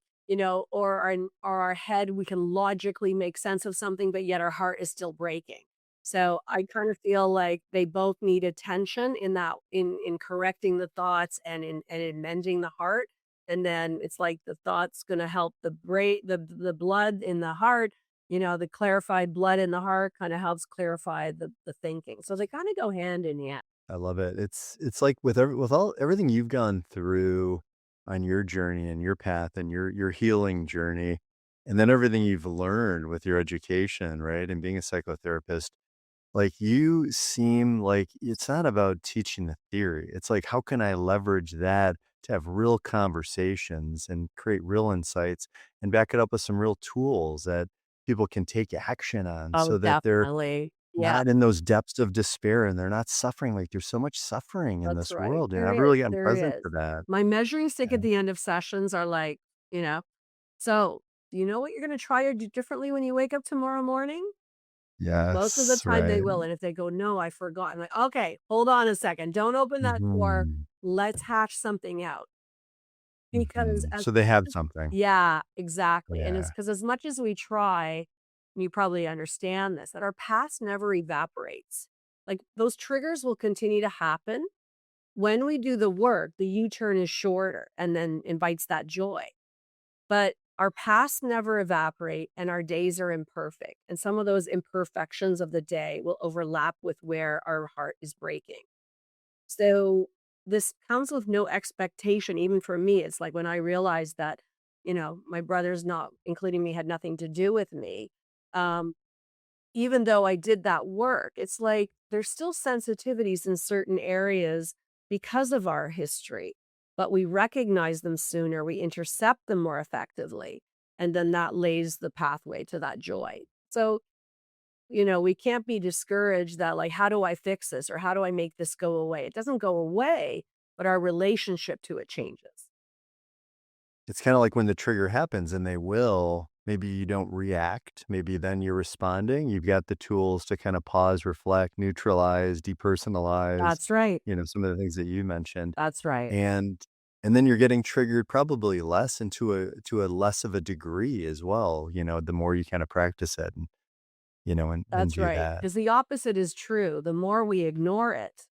our head, we can logically make sense of something, but yet our heart is still breaking. So I kind of feel like they both need attention in correcting the thoughts and in mending the heart. And then it's like the thought's gonna help the brain the blood in the heart, the clarified blood in the heart kinda helps clarify the thinking. So they kinda go hand in hand. I love it. It's like with with all everything you've gone through on your journey and your path and your healing journey, and then everything you've learned with your education, right? And being a psychotherapist. Like, you seem like it's not about teaching the theory. It's like, how can I leverage that to have real conversations and create real insights and back it up with some real tools that people can take action on Oh, so that they're definitely. Yeah, not in those depths of despair and they're not suffering. Like there's so much suffering in that's this right. world, and There I've is, really gotten there present is. for that. My measuring stick Yeah. at the end of sessions are like, you know, "So, do you know what you're gonna try or do differently when you wake up tomorrow morning?" Most of the Yes, time they right. will, and if they go, "No, I forgot," I'm like, "Okay, hold on a second. Don't open that door. Mhm, Let's hash something out." Because mhm. as So they have much as something. Yeah, exactly, and it's Yeah. because as much as we try, and you probably understand this, that our past never evaporates. Like, those triggers will continue to happen. When we do the work, the U-turn is shorter and then invites that joy. But our past never evaporate and our days are imperfect. And some of those imperfections of the day will overlap with where our heart is breaking. So this comes with no expectation, even for me. It's like when I realized that, my brothers, not including me, had nothing to do with me. Um, Even though I did that work, it's like there's still sensitivities in certain areas because of our history, but we recognize them sooner, we intercept them more effectively, and then that lays the pathway to that joy. So, we can't be discouraged that, like, how do I fix this or how do I make this go away? It doesn't go away, but our relationship to it changes. It's kinda like when the trigger happens, and they will, maybe you don't react, maybe then you're responding. You've got the tools to kinda pause, reflect, neutralize, depersonalize, That's right. some of the things that you mentioned. That's right. And and then you're getting triggered probably less and to a less of a degree as well, the more you kinda practice it and, and That's do right. that. Because the opposite is true. The more we ignore it,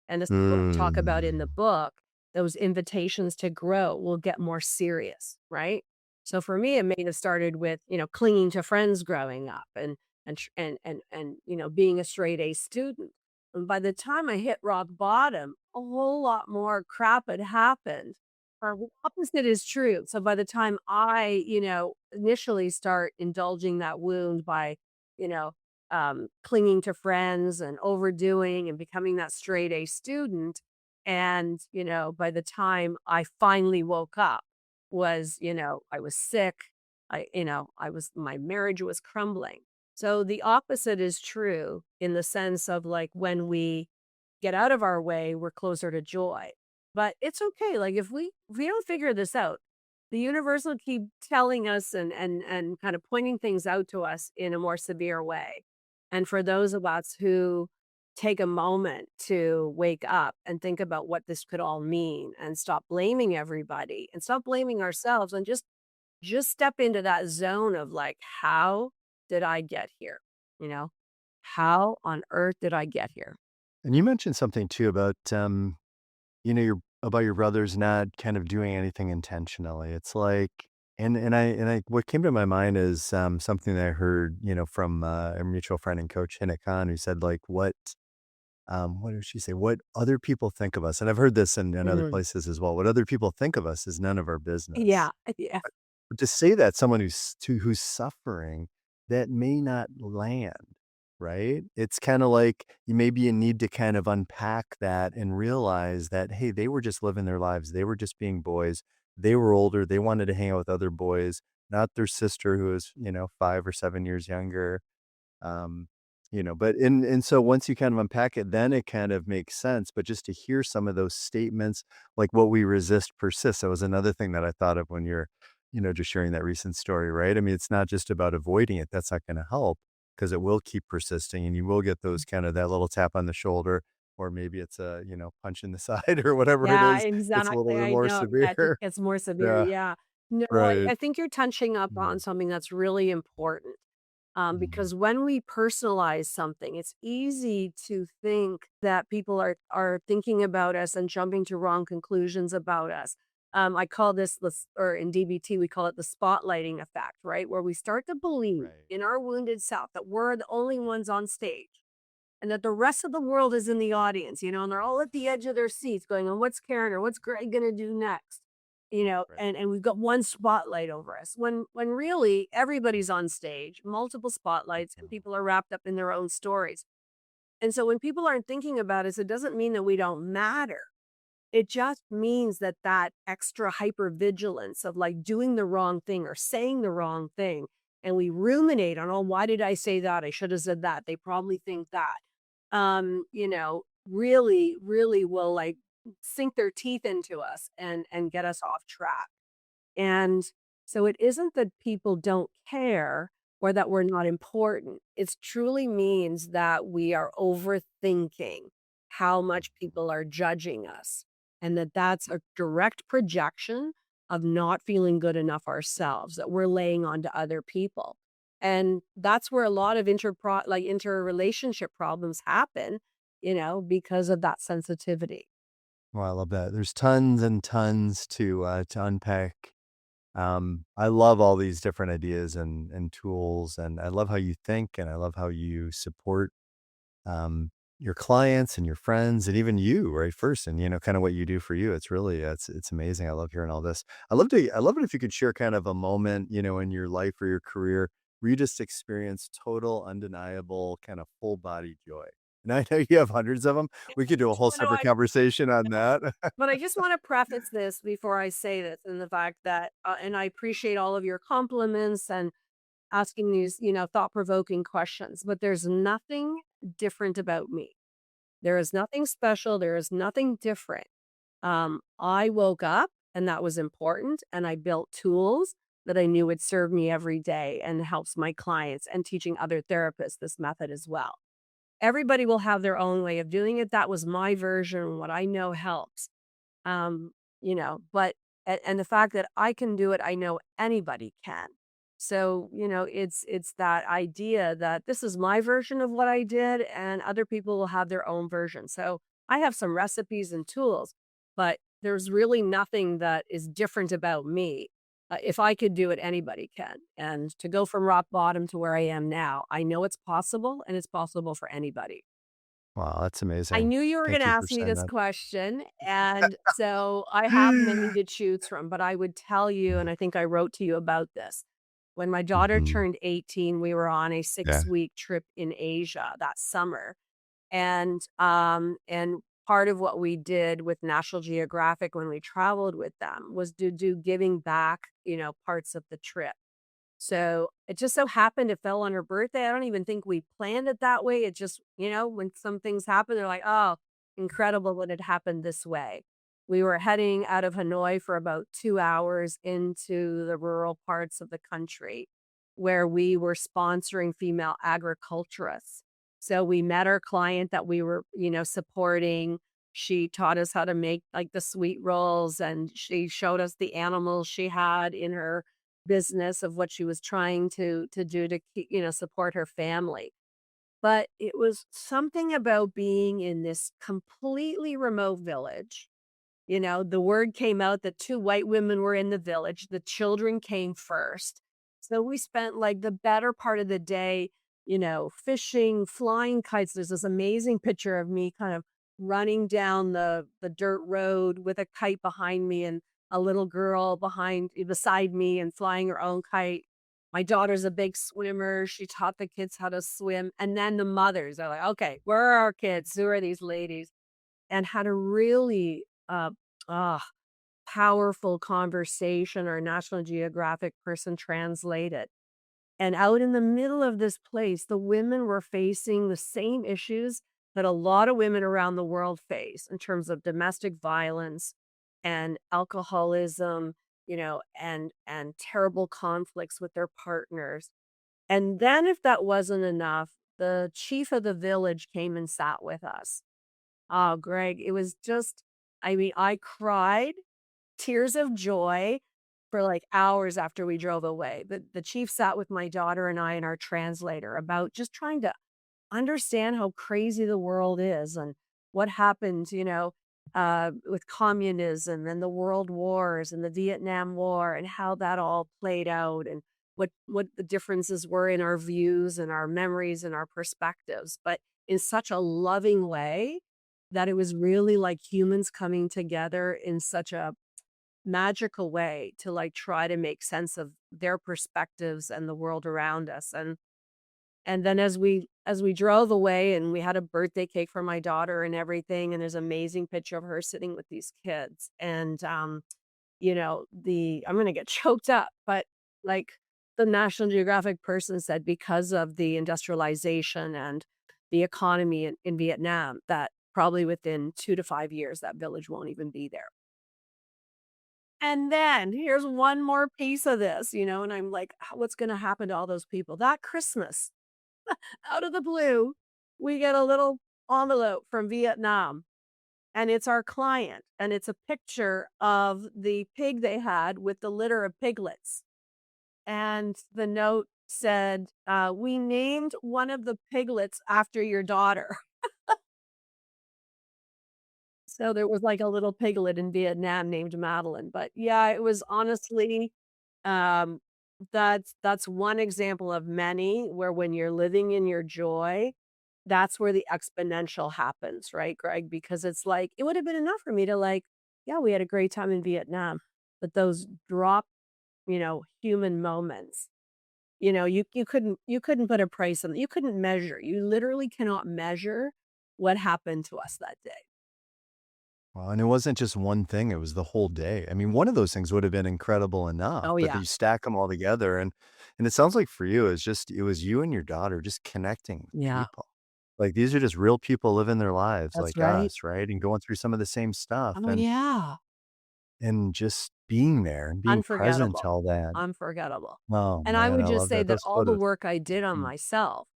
and this is what we talk about in the Mm. book, those invitations to grow will get more serious, right? So for me, it may have started with, clinging to friends growing up and being a straight A student. And by the time I hit rock bottom, a whole lot more crap had happened. Or the opposite is true. So by the time I, initially start indulging that wound by, you know, clinging to friends and overdoing and becoming that straight A student. And, by the time I finally woke up, I was sick. My marriage was crumbling. So the opposite is true in the sense of like when we get out of our way, we're closer to joy. But it's okay. Like if we don't figure this out, the universe will keep telling us and kind of pointing things out to us in a more severe way. And for those of us who take a moment to wake up and think about what this could all mean and stop blaming everybody and stop blaming ourselves and just step into that zone of like, how did I get here? You know, how on earth did I get here? And you mentioned something too about, your about your brothers not kind of doing anything intentionally. It's like and I what came to my mind is, something that I heard, from, a mutual friend and coach, Hina Khan, who said, like, what did she say? "What other people think of us," and I've heard this in other Mhm. places as well, "What other people think of us is none of our business." Yeah, yeah, To say that someone who's suffering, that may not land, right? It's kinda like maybe you need to kind of unpack that and realize that, hey, they were just living their lives. They were just being boys. They were older. They wanted to hang out with other boys, not their sister who is, 5 or 7 years younger. Um, but and so once you kind of unpack it, then it kind of makes sense. But just to hear some of those statements, like what we resist persists. That was another thing that I thought of when you're, just sharing that recent story, right? I mean, it's not just about avoiding it. That's not going to help because it will keep persisting and you will get those kind of that little tap on the shoulder, or maybe it's a, punch in the side or whatever it yeah, is. It's a little exactly. bit I more know. Yeah, it severe. gets more severe. Yeah. Yeah. No, Right. I think you're touching up on Mm, something that's really important. mm, Because when we personalize something, it's easy to think that people are thinking about us and jumping to wrong conclusions about us. I call this, or in DBT, we call it the spotlighting effect, right? Where we start to believe right. in our wounded self that we're the only ones on stage and that the rest of the world is in the audience, and they're all at the edge of their seats going, "On what's Karen or what's Greg gonna do next?" Right. And we've got one spotlight over us when really everybody's on stage, multiple spotlights, and Mhm. people are wrapped up in their own stories. And so when people aren't thinking about us, it doesn't mean that we don't matter. It just means that that extra hypervigilance of like doing the wrong thing or saying the wrong thing, and we ruminate on, oh, why did I say that? I should have said that. They probably think that. Really, really will like sink their teeth into us and get us off track. And so it isn't that people don't care or that we're not important. It truly means that we are overthinking how much people are judging us, and that that's a direct projection of not feeling good enough ourselves that we're laying on to other people. And that's where a lot of interrelationship problems happen, because of that sensitivity. Well, I love that. There's tons and tons to unpack. I love all these different ideas and tools, and I love how you think, and I love how you support your clients and your friends, and even you, right? First, and kind of what you do for you. It's really, it's amazing. I love hearing all this. I love it if you could share kind of a moment, in your life or your career where you just experienced total, undeniable, kind of full body joy. And I know you have hundreds of them. We could do a whole No, separate conversation on that. but I just want to preface this before I say this, in the fact that, and I appreciate all of your compliments and asking these, thought provoking questions, but there's nothing different about me. There is nothing special. There is nothing different. I woke up and that was important. And I built tools that I knew would serve me every day and helps my clients, and teaching other therapists this method as well. Everybody will have their own way of doing it. That was my version. What I know helps. But and the fact that I can do it, I know anybody can. So, it's that idea that this is my version of what I did and other people will have their own version. So, I have some recipes and tools, but there's really nothing that is different about me. If I could do it, anybody can. And to go from rock bottom to where I am now, I know it's possible, and it's possible for anybody. Wow, that's I amazing. knew you were Thank gonna you for ask me saying this that. question, and so I have many to choose from, but I would tell you, and I think I wrote to you about this. When my daughter Mhm. turned 18, we were on a Yeah. 6-week trip in Asia that summer, and part of what we did with National Geographic when we traveled with them was to do giving back, parts of the trip. So, it just so happened it fell on her birthday. I don't even think we planned it that way. It just, when some things happen, they're like, "Oh, incredible when it happened this way." We were heading out of Hanoi for about 2 hours into the rural parts of the country where we were sponsoring female agriculturists. So, we met our client that we were, supporting. She taught us how to make, like, the sweet rolls, and she showed us the animals she had in her business of what she was trying to do to keep, support her family. But it was something about being in this completely remote village. The word came out that 2 white women were in the village. The children came first. So we spent like the better part of the day, fishing, flying kites. There's this amazing picture of me kind of running down the dirt road with a kite behind me and a little girl beside me and flying her own kite. My daughter's a big swimmer. She taught the kids how to swim. And then the mothers are like, okay, where are our kids? Who are these ladies? And had a really ah, powerful conversation. Our National Geographic person translated. And out in the middle of this place, the women were facing the same issues that a lot of women around the world face in terms of domestic violence and alcoholism, and terrible conflicts with their partners. And then if that wasn't enough, the chief of the village came and sat with us. Oh, Greg, it was just, I mean, I cried tears of joy for like hours after we drove away. The chief sat with my daughter and I and our translator about just trying to understand how crazy the world is and what happened, with communism and the world wars and the Vietnam War and how that all played out, and what the differences were in our views and our memories and our perspectives, but in such a loving way that it was really like humans coming together in such a magical way to like try to make sense of their perspectives and the world around us. And And then as we drove away and we had a birthday cake for my daughter and everything, and there's an amazing picture of her sitting with these kids. And the I'm gonna get choked up, but like the National Geographic person said, because of the industrialization and the economy in Vietnam, that probably within 2 to 5 years that village won't even be there. And then here's one more piece of this, and I'm like, What's gonna happen to all those people?" That Christmas, out of the blue, we get a little envelope from Vietnam, and it's our client, and it's a picture of the pig they had with the litter of piglets. And the note said, "We named one of the piglets after your daughter." So there was like a little piglet in Vietnam named Madeline. But yeah, it was honestly, um, that's one example of many where when you're living in your joy, that's where the exponential happens, right, Greg? Because it's like it would have been enough for me to like, yeah, we had a great time in Vietnam, but those drop, human moments, you couldn't put a price on, you couldn't measure. You literally cannot measure what happened to us that day. Well, and it wasn't just one thing, it was the whole day. I mean, one of those things would have been incredible enough, Oh but yeah. you stack them all together, and it sounds like for you, it was you and your daughter just connecting with Yeah. people. Like, these are just real people living their lives That's like right. us, right? And going through some of the same stuff, Oh yeah. and just being there and being present Unforgettable. to all that. Unforgettable. Oh, And I man, would I just love say that. that Those all the photos. work I did on Mm. myself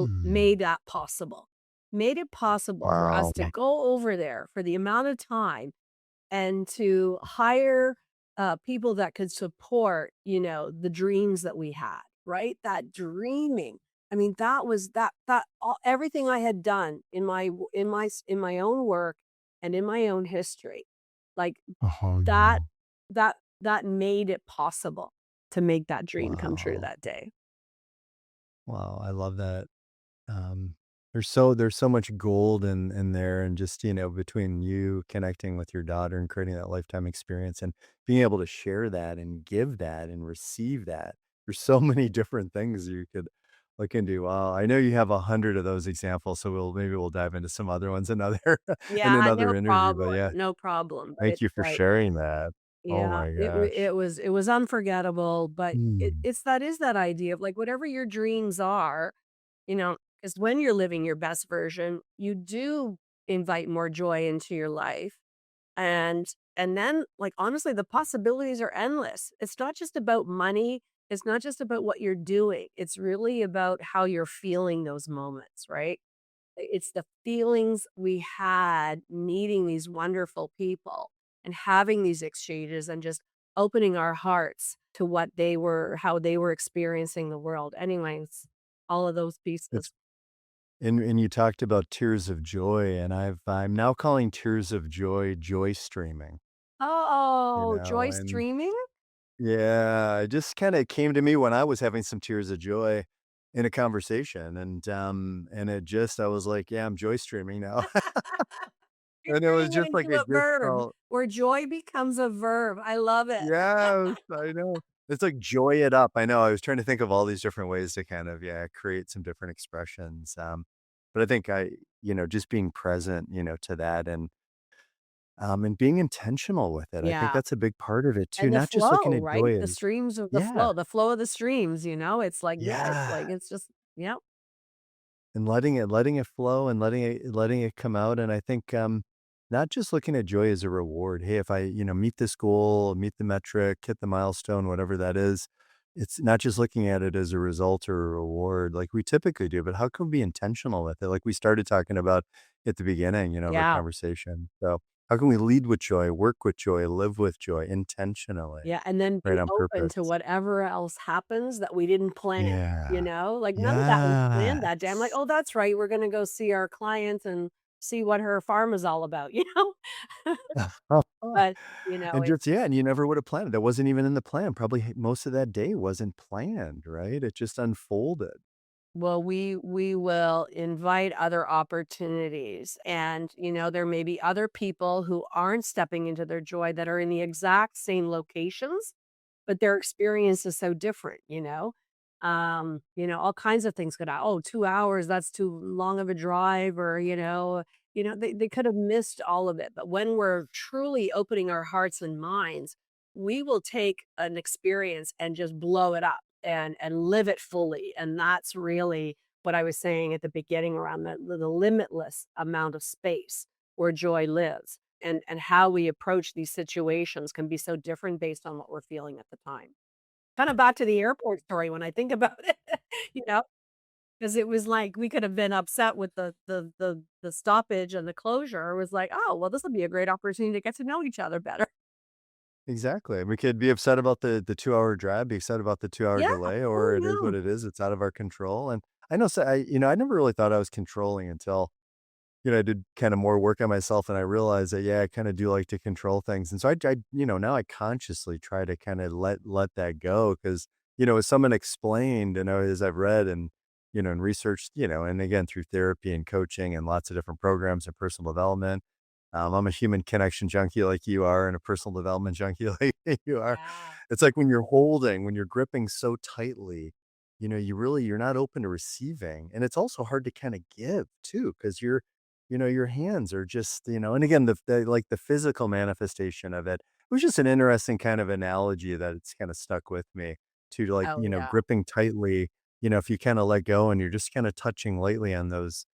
Mm. made that possible. Made it possible for us Wow. to go over there for the amount of time and to hire, people that could support, the dreams that we had, right? That dreaming. I mean, that was that all, everything I had done in my own work and in my own history, like Oh, that yeah. that made it possible to make that dream come true Wow. that day. Wow, I love that. There's so much gold in there, and just, between you connecting with your daughter and creating that lifetime experience and being able to share that and give that and receive that. There's so many different things you could look into. Wow, I know you have 100 of those examples, so we'll dive into some other ones another in Yeah, another no interview, but problem, yeah, no problem, but thank it's you for like, sharing that. Oh yeah, my it wa gosh. it was unforgettable, but Mm. it's that idea of, like, whatever your dreams are, because when you're living your best version, you do invite more joy into your life, and then, like, honestly, the possibilities are endless. It's not just about money, it's not just about what you're doing, it's really about how you're feeling those moments, right? It's the feelings we had meeting these wonderful people and having these exchanges and just opening our hearts to how they were experiencing the world. Anyways, all of those It's pieces. and you talked about tears of joy, and I'm now calling tears of joy streaming, Oh, joy and streaming? yeah, it just kinda came to me when I was having some tears of joy in a conversation, and it just I was like, "Yeah, I'm joy streaming now." You're And it was turning it just like into it a just verb felt. where joy becomes a verb. I love it. Yes, I know. It's like joy it up. I know, I was trying to think of all these different ways to kind of, yeah, create some different expressions, but I think just being present, to that, and being intentional with it. I think Yeah. that's a big part of it too, And the not just looking flow, at right? joy The as. streams of Yeah, the flow of the streams, it's like, yeah, it's yeah, like, it's just, yeah. and letting it flow and letting it come out, and I think, not just looking at joy as a reward. Hey, if I, meet this goal, meet the metric, hit the milestone, whatever that is, it's not just looking at it as a result or a reward like we typically do, but how can we be intentional with it? Like we started talking about at the beginning, of our Yeah. conversation. So how can we lead with joy, work with joy, live with joy intentionally, Yeah, and then right be on open purpose? to whatever else happens that we didn't plan, Yeah. Like, none of that was planned that day. I'm like, Yes. "Oh, that's right, we're gonna go see our client and see what her farm is all about," you know? But, And it's just yeah, and you never would have planned it. That wasn't even in the plan. Probably most of that day wasn't planned, right? It just unfolded. well, we will invite other opportunities, and, there may be other people who aren't stepping into their joy that are in the exact same locations, but their experience is so different, All kinds of things could oh, 2 hours, that's too long of a drive, or, they could have missed all of it. But when we're truly opening our hearts and minds, we will take an experience and just blow it up and live it fully. And that's really what I was saying at the beginning around the limitless amount of space where joy lives. And how we approach these situations can be so different based on what we're feeling at the time. Kinda back to the airport story when I think about it, you know, because it was like we could have been upset with the stoppage and the closure. It was like, "Oh, well, this will be a great opportunity to get to know each other better." Exactly. We could be upset about the 2-hour drive, be upset about the 2-hour Yeah. delay, Oh, or it is yeah. what it is. It's out of our control. And I know, so I never really thought I was controlling until, I did kind of more work on myself, and I realized that, yeah, I kind of do like to control things. And so now I consciously try to kind of let that go, because, as someone explained, and as I've read and researched, and again through therapy and coaching and lots of different programs and personal development. I'm a human connection junkie like you are, and a personal development junkie like you are. Yeah. It's like when you're gripping so tightly, you're not open to receiving. And it's also hard to kind of give too, because your hands are just, and again, like the physical manifestation of it was just an interesting kind of analogy that it's kind of stuck with me to, like, Oh, yeah. gripping tightly, if you kind of let go and you're just kind of touching lightly on those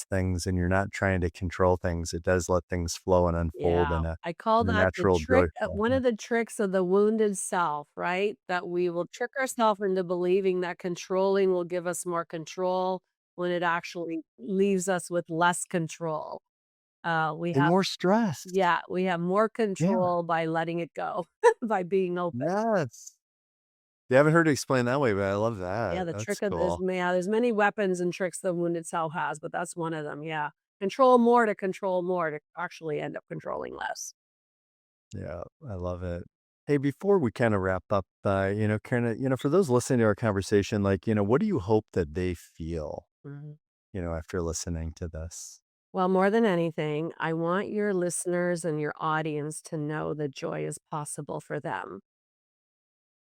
things, and you're not trying to control things, it does let things flow and unfold Yeah. in a I call in a that the natural, trick joyful one way. of the tricks of the wounded self, right? That we will trick ourselves into believing that controlling will give us more control when it actually leaves us with less control. We And have more stress. Yeah, we have more Yeah. control by letting it go, by being open. Yes. You haven't heard it explained that way, but I love Yeah, that. the That's trick of is cool. yeah, there's many weapons and tricks the wounded self has, but that's one of them, yeah. Control more to actually end up controlling less. Yeah, I love it. Hey, before we kind of wrap up, kind of, for those listening to our conversation, like, what do you hope that they feel, Mhm. after listening to this? Well, more than anything, I want your listeners and your audience to know that joy is possible for them.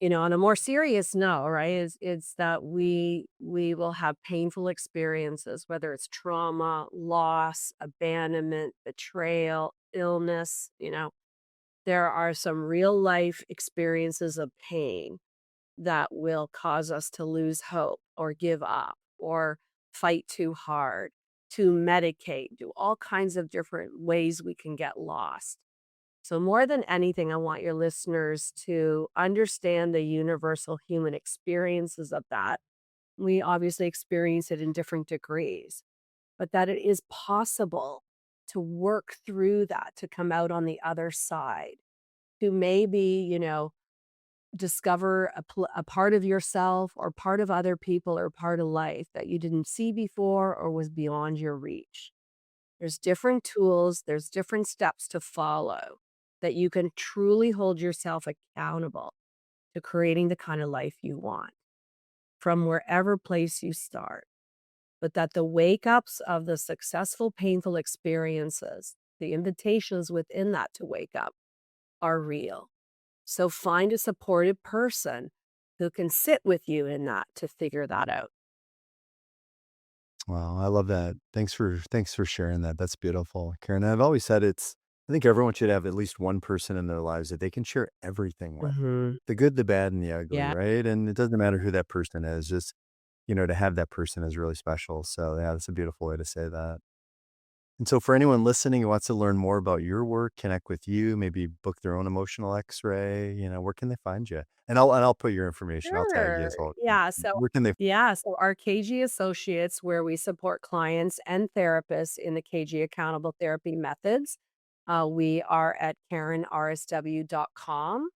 On a more serious note, right, it's that we will have painful experiences, whether it's trauma, loss, abandonment, betrayal, illness. There are some real life experiences of pain that will cause us to lose hope or give up or fight too hard, to medicate, do all kinds of different ways we can get lost. So, more than anything, I want your listeners to understand the universal human experiences of that. We obviously experience it in different degrees, but that it is possible to work through that, to come out on the other side, to maybe, discover a part of yourself or part of other people or part of life that you didn't see before or was beyond your reach. There's different tools, there's different steps to follow that you can truly hold yourself accountable to creating the kind of life you want from wherever place you start. But that the wake ups of the successful, painful experiences, the invitations within that to wake up are real. So find a supportive person who can sit with you in that to figure that out. Wow, I love that. Thanks for sharing that. That's beautiful, Karen. I've always said I think everyone should have at least one person in their lives that they can share everything with. Mhm. The good, the bad, and the ugly, Yeah. right? And it doesn't matter who that person is, just, to have that person is really special. So yeah, that's a beautiful way to say that. And so for anyone listening who wants to learn more about your work, connect with you, maybe book their own emotional x-ray, where can they find you? And I'll put your information. I'll tag you as Sure. well. Yeah. So, Where can they yeah. So, our KG Associates, where we support clients and therapists in the KG accountable therapy methods, we are at KarenRSW.com.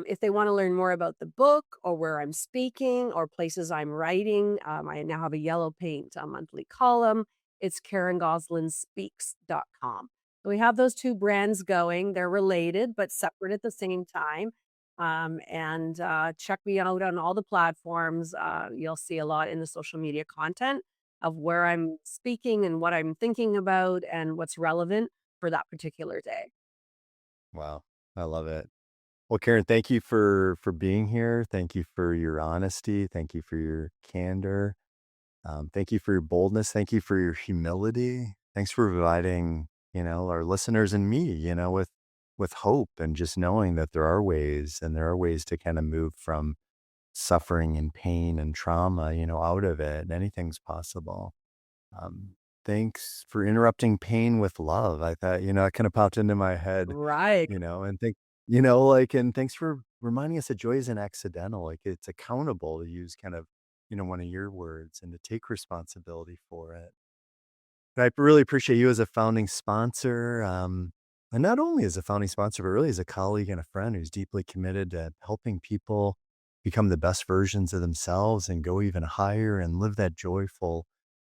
If they want to learn more about the book or where I'm speaking or places I'm writing, I now have a yellow paint a monthly column. It's KarenGoslinSpeaks.com. So we have those two brands going. They're related but separate at the same time. And check me out on all the platforms. You'll see a lot in the social media content of where I'm speaking and what I'm thinking about and what's relevant for that particular day. Wow, I love it. Well, Karen, thank you for being here. Thank you for your honesty. Thank you for your candor. Thank you for your boldness. Thank you for your humility. Thanks for providing, our listeners and me, with hope and just knowing that there are ways and there are ways to kind of move from suffering and pain and trauma, out of it. Anything's possible. Um, Thanks for interrupting pain with love. I thought, it kind of popped into my head, Right. and and thanks for reminding us that joy isn't accidental. Like it's accountable, to use kind of, one of your words, and to take responsibility for it. And I really appreciate you as a founding sponsor. And not only as a founding sponsor, but really as a colleague and a friend who's deeply committed to helping people become the best versions of themselves and go even higher and live that joyful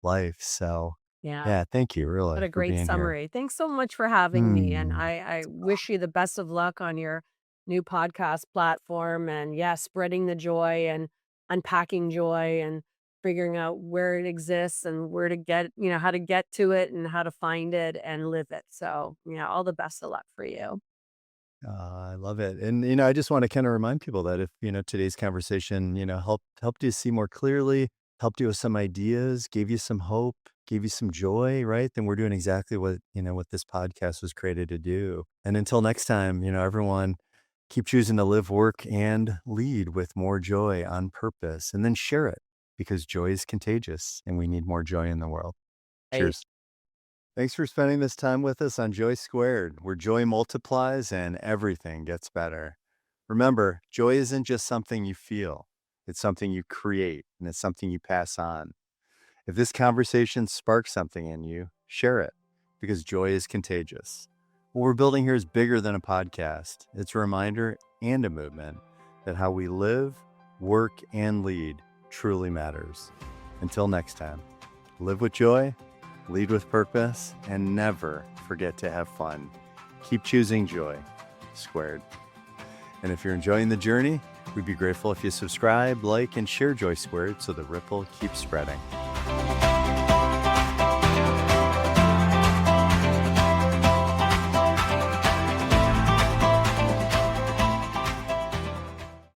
life. So, Yeah. yeah, thank you What really a for great being here. summary. Thanks so much for having me. And Hmm. I wish you the best of luck on your new podcast platform and, yeah, spreading the joy and unpacking joy and figuring out where it exists and where to get, how to get to it and how to find it and live it. So, yeah, all the best of luck for you. I love it. And, I just want to kind of remind people that if, today's conversation, helped you see more clearly, helped you with some ideas, gave you some hope, gave you some joy, right? Then we're doing exactly what this podcast was created to do. And until next time, everyone keep choosing to live, work, and lead with more joy on purpose, and then share it, because joy is contagious and we need more joy in the world. Right. Cheers. Thanks for spending this time with us on JOY², where joy multiplies and everything gets better. Remember, joy isn't just something you feel, it's something you create, and it's something you pass on. If this conversation sparks something in you, share it, because joy is contagious. What we're building here is bigger than a podcast. It's a reminder and a movement that how we live, work, and lead truly matters. Until next time, live with joy, lead with purpose, and never forget to have fun. Keep choosing joy, squared. And if you're enjoying the journey, we'd be grateful if you subscribe, like, and share Joy² so the ripple keeps spreading.